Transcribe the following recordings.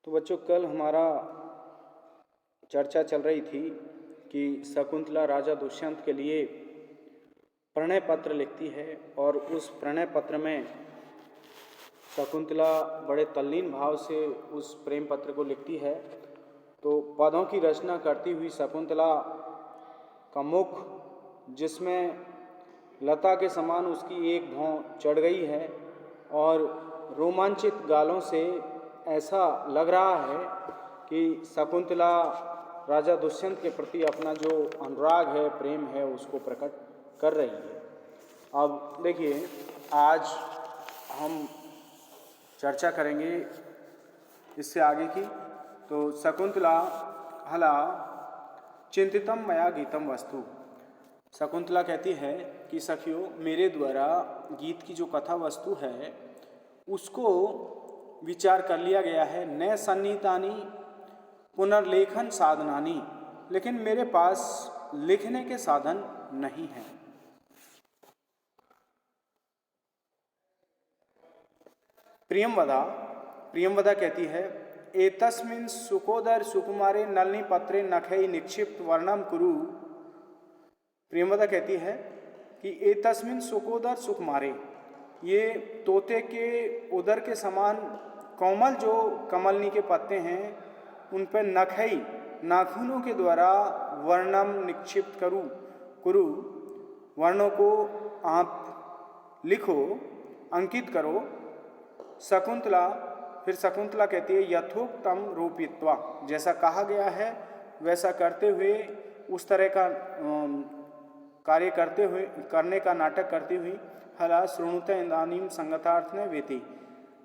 तो बच्चों, कल हमारा चर्चा चल रही थी कि शकुंतला राजा दुष्यंत के लिए प्रणय पत्र लिखती है और उस प्रणय पत्र में शकुंतला बड़े तल्लीन भाव से उस प्रेम पत्र को लिखती है। तो पदों की रचना करती हुई शकुंतला का मुख, जिसमें लता के समान उसकी एक भौं चढ़ गई है और रोमांचित गालों से ऐसा लग रहा है कि शकुंतला राजा दुष्यंत के प्रति अपना जो अनुराग है, प्रेम है, उसको प्रकट कर रही है। अब देखिए, आज हम चर्चा करेंगे इससे आगे की। तो शकुंतला हला चिंतितम मया गीतम वस्तु। शकुंतला कहती है कि सखियों, मेरे द्वारा गीत की जो कथा वस्तु है उसको विचार कर लिया गया है। न सन्निहितानि पुनर्लेखन साधनानि, लेकिन मेरे पास लिखने के साधन नहीं हैं। प्रियंवदा कहती है, एतस्मिन् सुकोदर सुकुमारे नलिनी पत्रे नखै निक्षिप्त वर्णम कुरु। प्रियंवदा कहती है कि एतस्मिन् सुकोदर सुकुमारे, ये तोते के उदर के समान कोमल जो कमलनी के पत्ते हैं, उन पर नखई नाखूनों के द्वारा वर्णम निक्षिप्त कुरु, वर्णों को आप लिखो, अंकित करो। फिर शकुंतला कहती है, यथोक्तम रूपित्वा, जैसा कहा गया है वैसा करते हुए, उस तरह का कार्य करने का नाटक करती हुई, हला श्रृणुत इदानीम संगतार्थ ने वेति।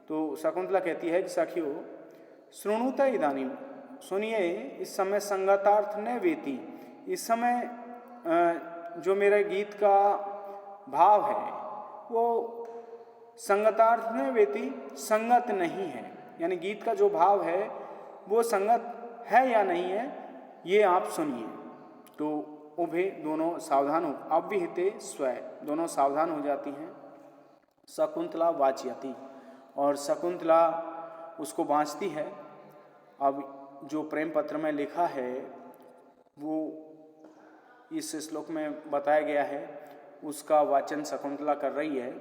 तो शकुंतला कहती है कि सखियों, श्रृणुत इदानीम, सुनिए, इस समय संगतार्थ ने वेति, इस समय जो मेरे गीत का भाव है वो संगतार्थ ने वेति, संगत नहीं है। यानी गीत का जो भाव है वो संगत है या नहीं है, ये आप सुनिए। तो उभे, दोनों सावधान हो, अव्विहिते स्वय, दोनों सावधान हो जाती हैं। शकुंतला वाचयति, और शकुंतला उसको बाँचती है। अब जो प्रेम पत्र में लिखा है वो इस श्लोक में बताया गया है, उसका वाचन शकुंतला कर रही है।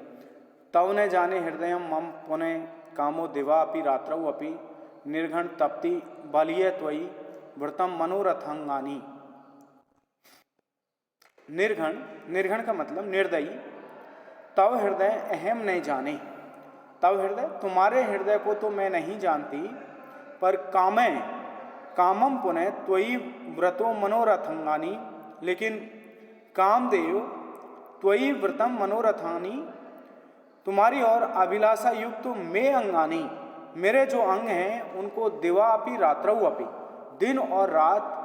तव न जाने हृदय मम पुनः कामो दिवा अपि रात्रौ अपि निर्घण तप्ति बलिय त्वयि व्रतम मनोरथंगानि। निर्घण का मतलब निर्दयी। तव हृदय अहम नहीं जाने, तव हृदय, तुम्हारे हृदय को तो मैं नहीं जानती, पर कामम पुनः त्वयि व्रतो मनोरथंगानि, लेकिन कामदेव त्वयि व्रतम मनोरथानि, तुम्हारी और अभिलाषा युक्त में अंगानी, मेरे जो अंग हैं उनको दिवा अपि रात्रौ अपि, दिन और रात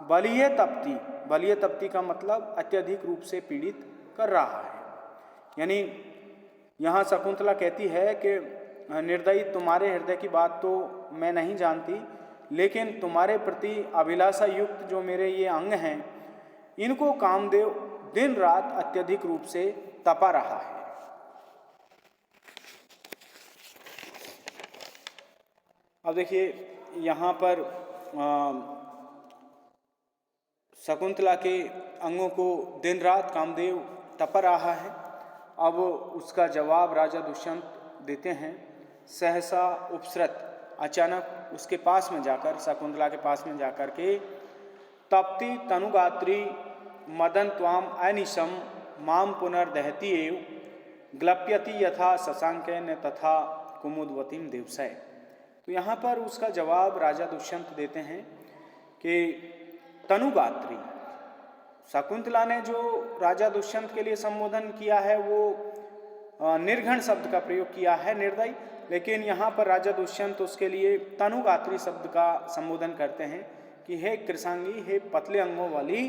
बलिय तप्ति का मतलब अत्यधिक रूप से पीड़ित कर रहा है। यानी यहाँ शकुंतला कहती है कि निर्दयी, तुम्हारे हृदय की बात तो मैं नहीं जानती, लेकिन तुम्हारे प्रति अभिलाषा युक्त जो मेरे ये अंग हैं, इनको कामदेव दिन रात अत्यधिक रूप से तपा रहा है। अब देखिए, यहाँ पर शकुंतला के अंगों को दिन रात कामदेव तपा रहा है। अब उसका जवाब राजा दुष्यंत देते हैं। सहसा उपसृत, अचानक उसके पास में जाकर, शकुंतला के पास में जाकर के, तप्ति तनुगात्री मदन त्वाम अनिशम माम पुनर्दहति एव ग्लप्यति यथा शशांकेन तथा कुमुदवतीम देवसय। तो यहाँ पर उसका जवाब राजा दुष्यंत देते हैं कि तनुगात्री, शकुंतला ने जो राजा दुष्यंत के लिए संबोधन किया है वो निर्घण शब्द का प्रयोग किया है, निर्दयी, लेकिन यहाँ पर राजा दुष्यंत उसके लिए तनुगात्री शब्द का संबोधन करते हैं कि हे कृशांगी, हे पतले अंगों वाली,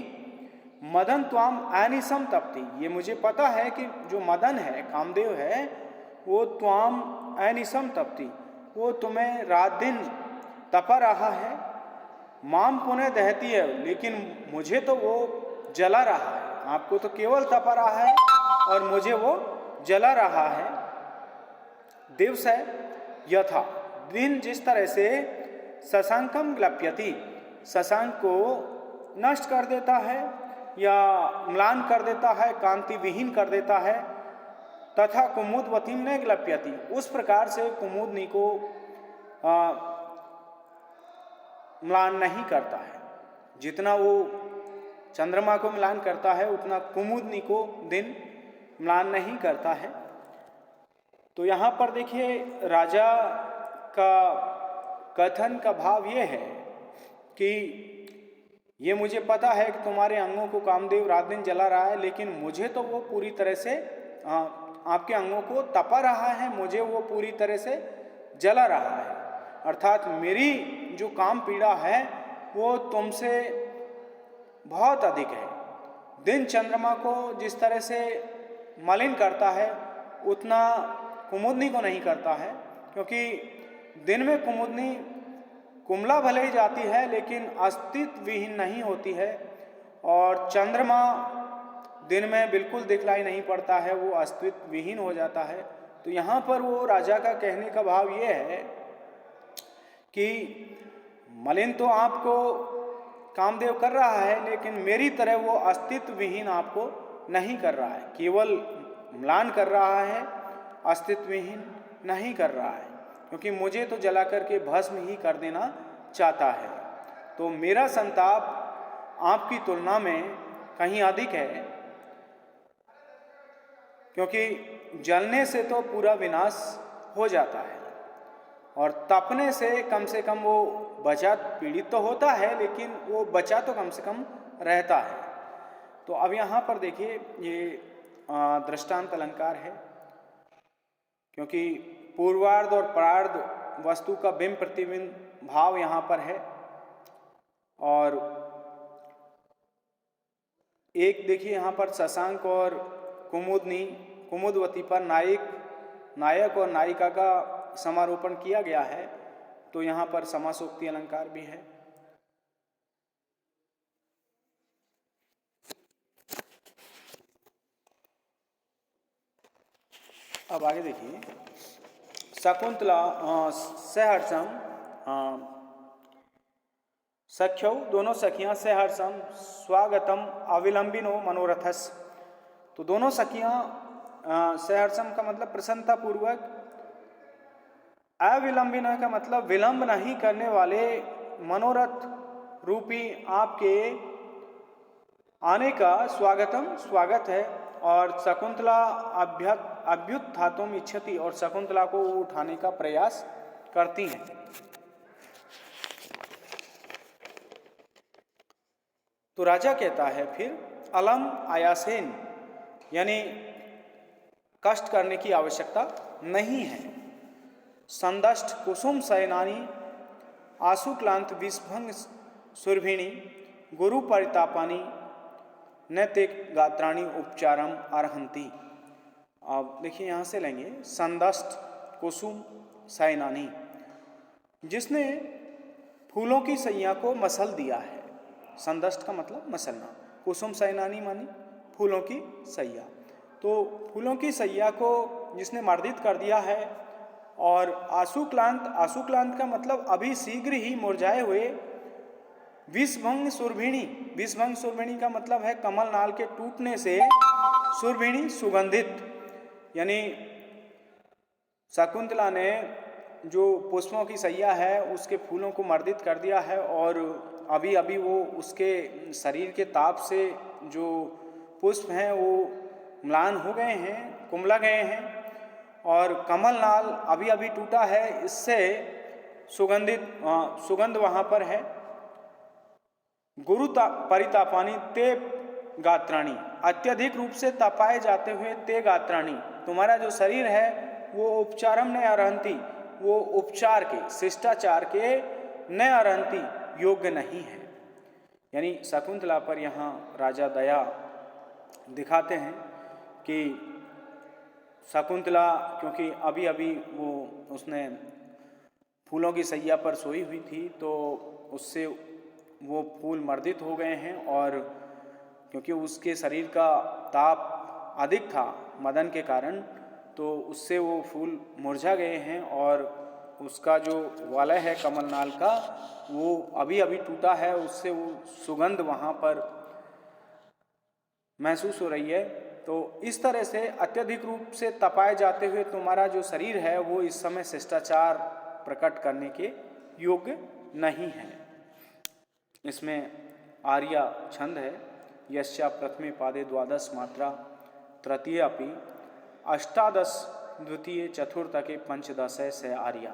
मदन त्वाम अनिशम तप्ति, ये मुझे पता है कि जो मदन है, कामदेव है, वो त्वाम अनिशम तप्ति, वो तुम्हें रात दिन तपा रहा है। माम पुनः दहती है, लेकिन मुझे तो वो जला रहा है। आपको तो केवल तपा रहा है और मुझे वो जला रहा है। दिवस है यथा, दिन जिस तरह से शशांकम ग्लप्यति, शशांक को नष्ट कर देता है या म्लान कर देता है, कांति विहीन कर देता है। तथा कुमुदवती न ग्लप्यति, उस प्रकार से कुमुदनी को म्लान नहीं करता है। जितना वो चंद्रमा को म्लान करता है उतना कुमुदनी को दिन म्लान नहीं करता है। तो यहाँ पर देखिए राजा का कथन का भाव ये है कि ये मुझे पता है कि तुम्हारे अंगों को कामदेव रात दिन जला रहा है, लेकिन मुझे तो वो पूरी तरह से आपके अंगों को तपा रहा है, मुझे वो पूरी तरह से जला रहा है। अर्थात मेरी जो काम पीड़ा है वो तुमसे बहुत अधिक है। दिन चंद्रमा को जिस तरह से मलिन करता है उतना कुमुदनी को नहीं करता है, क्योंकि दिन में कुमुदनी कुमला भले ही जाती है लेकिन अस्तित्व विहीन नहीं होती है, और चंद्रमा दिन में बिल्कुल दिखलाई नहीं पड़ता है, वो अस्तित्व विहीन हो जाता है। तो यहाँ पर वो राजा का कहने का भाव ये है कि मलिन तो आपको कामदेव कर रहा है, लेकिन मेरी तरह वो अस्तित्व विहीन आपको नहीं कर रहा है, केवल म्लान कर रहा है, अस्तित्व विहीन नहीं कर रहा है, क्योंकि मुझे तो जला करके भस्म ही कर देना चाहता है। तो मेरा संताप आपकी तुलना में कहीं अधिक है, क्योंकि जलने से तो पूरा विनाश हो जाता है और तपने से कम वो बचा, पीड़ित तो होता है लेकिन वो बचा तो कम से कम रहता है। तो अब यहाँ पर देखिए ये दृष्टांत अलंकार है, क्योंकि पूर्वार्ध और परार्ध वस्तु का बिंब प्रतिबिंब भाव यहाँ पर है। और एक देखिए यहाँ पर शशांक और कुमुदवती पर नायक और नायिका का समारोपण किया गया है, तो यहाँ पर समासोक्ति अलंकार भी है। अब आगे देखिए, शकुंतला सहर्षम सख्यौ, दोनों सखियां सहर्षम स्वागतम अविलंबिनो मनोरथस। तो दोनों सखियां सहर्षम का मतलब प्रसन्नता पूर्वक, अविलंबिनो का मतलब विलंब नहीं करने वाले मनोरथ रूपी आपके आने का स्वागतम स्वागत है। और शकुंतला अभ्युत्थातुम इच्छति, और शकुंतला को उठाने का प्रयास करती हैं। तो राजा कहता है फिर अलम आयासेन, यानी कष्ट करने की आवश्यकता नहीं है। संदष्ट कुसुम शयनानी आशुक्लांत विस्भंग सुरभिणी गुरु परितापानी नैतिक गात्राणी उपचारम अर्हंती। अब देखिए यहाँ से लेंगे संदष्ट कुसुम शयनानी, जिसने फूलों की सैया को मसल दिया है। संदष्ट का मतलब मसलना, कुसुम शयनानी मानी फूलों की सैया। तो फूलों की सैया को जिसने मर्दित कर दिया है। और आशुक्लांत का मतलब अभी शीघ्र ही मुरझाए हुए विषभंग सुरभिणी का मतलब है कमल नाल के टूटने से सुरभिणी सुगंधित, यानी शकुंतला ने जो पुष्पों की सैया है उसके फूलों को मर्दित कर दिया है, और अभी अभी वो उसके शरीर के ताप से जो पुष्प हैं वो म्लान हो गए हैं, कुमला गए हैं, और कमल नाल अभी अभी टूटा है, इससे सुगंध वहाँ पर है। गुरु परितापानी ते गात्राणी, अत्यधिक रूप से तपाए जाते हुए ते गात्राणी, तुम्हारा जो शरीर है वो उपचारम न अर्हंती, वो उपचार के शिष्टाचार के न अर्हंती, योग्य नहीं है। यानी शकुंतला पर यहाँ राजा दया दिखाते हैं कि शकुंतला क्योंकि अभी अभी वो उसने फूलों की सैया पर सोई हुई थी, तो उससे वो फूल मर्दित हो गए हैं, और क्योंकि उसके शरीर का ताप अधिक था मदन के कारण, तो उससे वो फूल मुरझा गए हैं और उसका जो वलय है कमलनाल का वो अभी अभी टूटा है, उससे वो सुगंध वहाँ पर महसूस हो रही है। तो इस तरह से अत्यधिक रूप से तपाए जाते हुए तुम्हारा जो शरीर है वो इस समय शिष्टाचार प्रकट करने के योग्य नहीं है। इसमें आर्या छंद है, यस्या प्रथमे पादे द्वादश मात्रा तृतीय अपि अष्टादश द्वितीय चतुर्थ के पंचदश है से आर्या,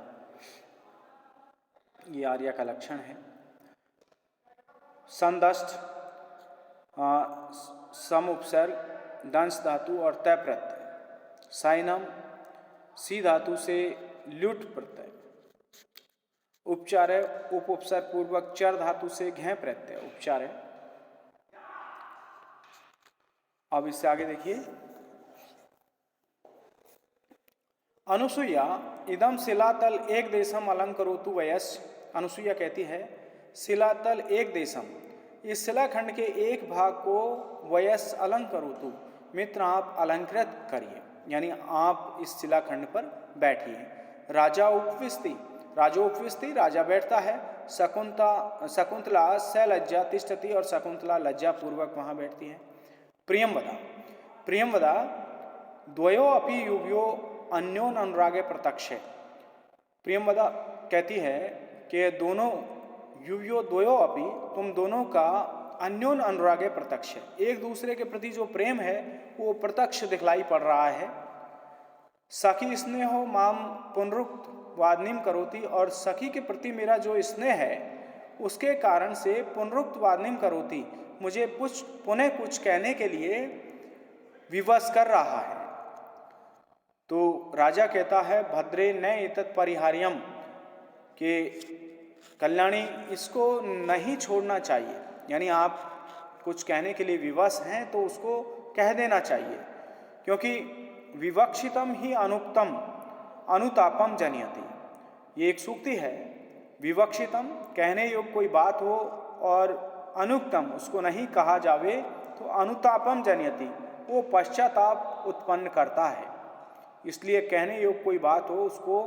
ये आर्या का लक्षण है। संदष्ट सम उपसर्ग दंश धातु और तय प्रत्यय, साइनम सी धातु से ल्युट प्रत्यय, उपचार है उप उपसर्ग पूर्वक चर धातु से घय प्रत्यय उपचार है। अब इससे आगे देखिए, अनुसुईया इदम शिलातल एक देशम अलंकरोतु वयस। अनुसुईया कहती है शिलातल एक देशम, इस शिलाखंड के एक भाग को वयस अलंकरोतु, मित्र आप अलंकृत करिए, यानी आप इस शिलाखंड पर बैठिए। राजा उपविष्टि, राजा उपविष्टि राजा बैठता है। शकुंतला सलज्जा तिष्ठति, और शकुंतला लज्जा पूर्वक वहाँ बैठती है। प्रियंवदा, प्रियंवदा द्वयो अपि युवयो अन्योन अनुरागे प्रत्यक्ष। प्रियंवदा कहती है कि दोनों युवयो द्वयो अपि, तुम दोनों का अन्योन अनुरागे प्रत्यक्ष, एक दूसरे के प्रति जो प्रेम है वो प्रत्यक्ष दिखलाई पड़ रहा है। सखी स्नेहो माम पुनरुक्त वादनीम करोति, और सखी के प्रति मेरा जो स्नेह है उसके कारण से पुनरुक्त वादनीम करोति, मुझे पुनः कुछ कहने के लिए विवश कर रहा है। तो राजा कहता है भद्रे न एतत् परिहार्यम, कि कल्याणी इसको नहीं छोड़ना चाहिए, यानी आप कुछ कहने के लिए विवश हैं तो उसको कह देना चाहिए, क्योंकि विवक्षितम ही अनुक्तम अनुतापम जनयति। ये एक सूक्ति है, विवक्षितम कहने योग्य कोई बात हो और अनुक्तम उसको नहीं कहा जावे तो अनुतापम जनयति, वो पश्चाताप उत्पन्न करता है। इसलिए कहने योग्य कोई बात हो उसको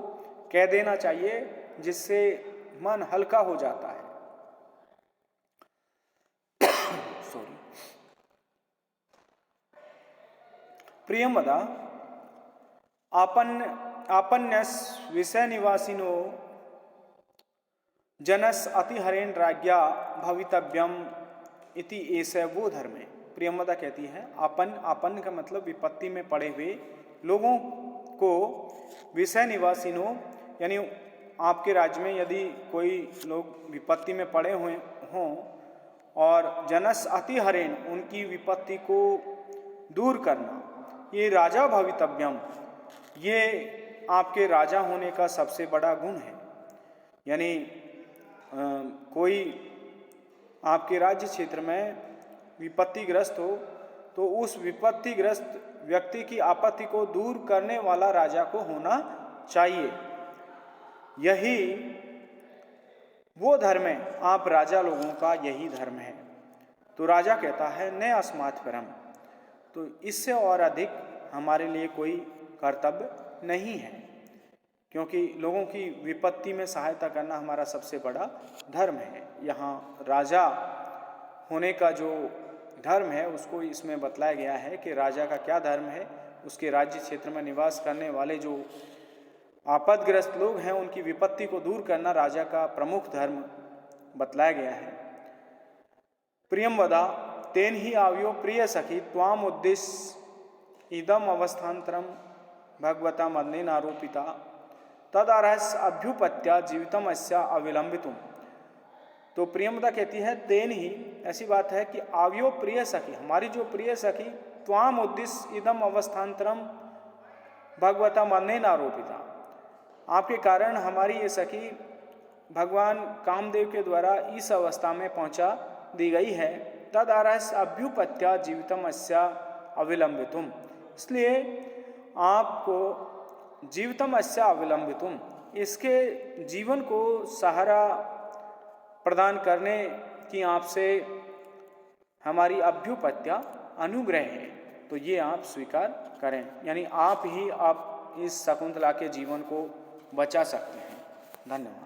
कह देना चाहिए, जिससे मन हल्का हो जाता है। सॉरी। प्रियंवदा आपन्यस विषय निवासिनो जनस अतिहरेण राज्ञा भवितव्यम इति ऐसे वो धर्म है। प्रियंवदा कहती है आपन का मतलब विपत्ति में पड़े हुए लोगों को विषय निवासिनो, यानी आपके राज्य में यदि कोई लोग विपत्ति में पड़े हुए हों और जनस अतिहरेण उनकी विपत्ति को दूर करना, ये राजा भवितव्यम, ये आपके राजा होने का सबसे बड़ा गुण है। यानी कोई आपके राज्य क्षेत्र में विपत्तिग्रस्त हो तो उस विपत्तिग्रस्त व्यक्ति की आपत्ति को दूर करने वाला राजा को होना चाहिए। यही वो धर्म है, आप राजा लोगों का यही धर्म है। तो राजा कहता है न अस्मात् परम, तो इससे और अधिक हमारे लिए कोई कर्तव्य नहीं है, क्योंकि लोगों की विपत्ति में सहायता करना हमारा सबसे बड़ा धर्म है। यहाँ राजा होने का जो धर्म है उसको इसमें बतलाया गया है कि राजा का क्या धर्म है। उसके राज्य क्षेत्र में निवास करने वाले जो आपदग्रस्त लोग हैं उनकी विपत्ति को दूर करना राजा का प्रमुख धर्म बतलाया गया है। प्रियंवदा तेन ही आव्यो प्रिय सखी त्वाम उद्देश्य इदम अवस्थान्तरम भगवता मदनेन आरोपिता तदारहस्य अभ्युपत्या जीवितम अस्या अविलंबितुम। तो प्रियंवदा कहती है तेन ही, ऐसी बात है कि आव्यो प्रिय सखी, हमारी जो प्रिय सखी त्वाम उद्देश्य इदम अवस्थान्तरम भगवता मदनेन आरोपिता, आपके कारण हमारी ये सखी भगवान कामदेव के द्वारा इस अवस्था में पहुंचा दी गई है। तद आरहस्य अभ्युपत्या जीवितम अस्या अविलंबितुम, इसलिए आपको जीवितम अस्या अविलंबितुम, इसके जीवन को सहारा प्रदान करने की आपसे हमारी अभ्युपत्या अनुग्रह है, तो ये आप स्वीकार करें, यानी आप ही आप इस शकुंतला के जीवन को बचा सकते हैं। धन्यवाद।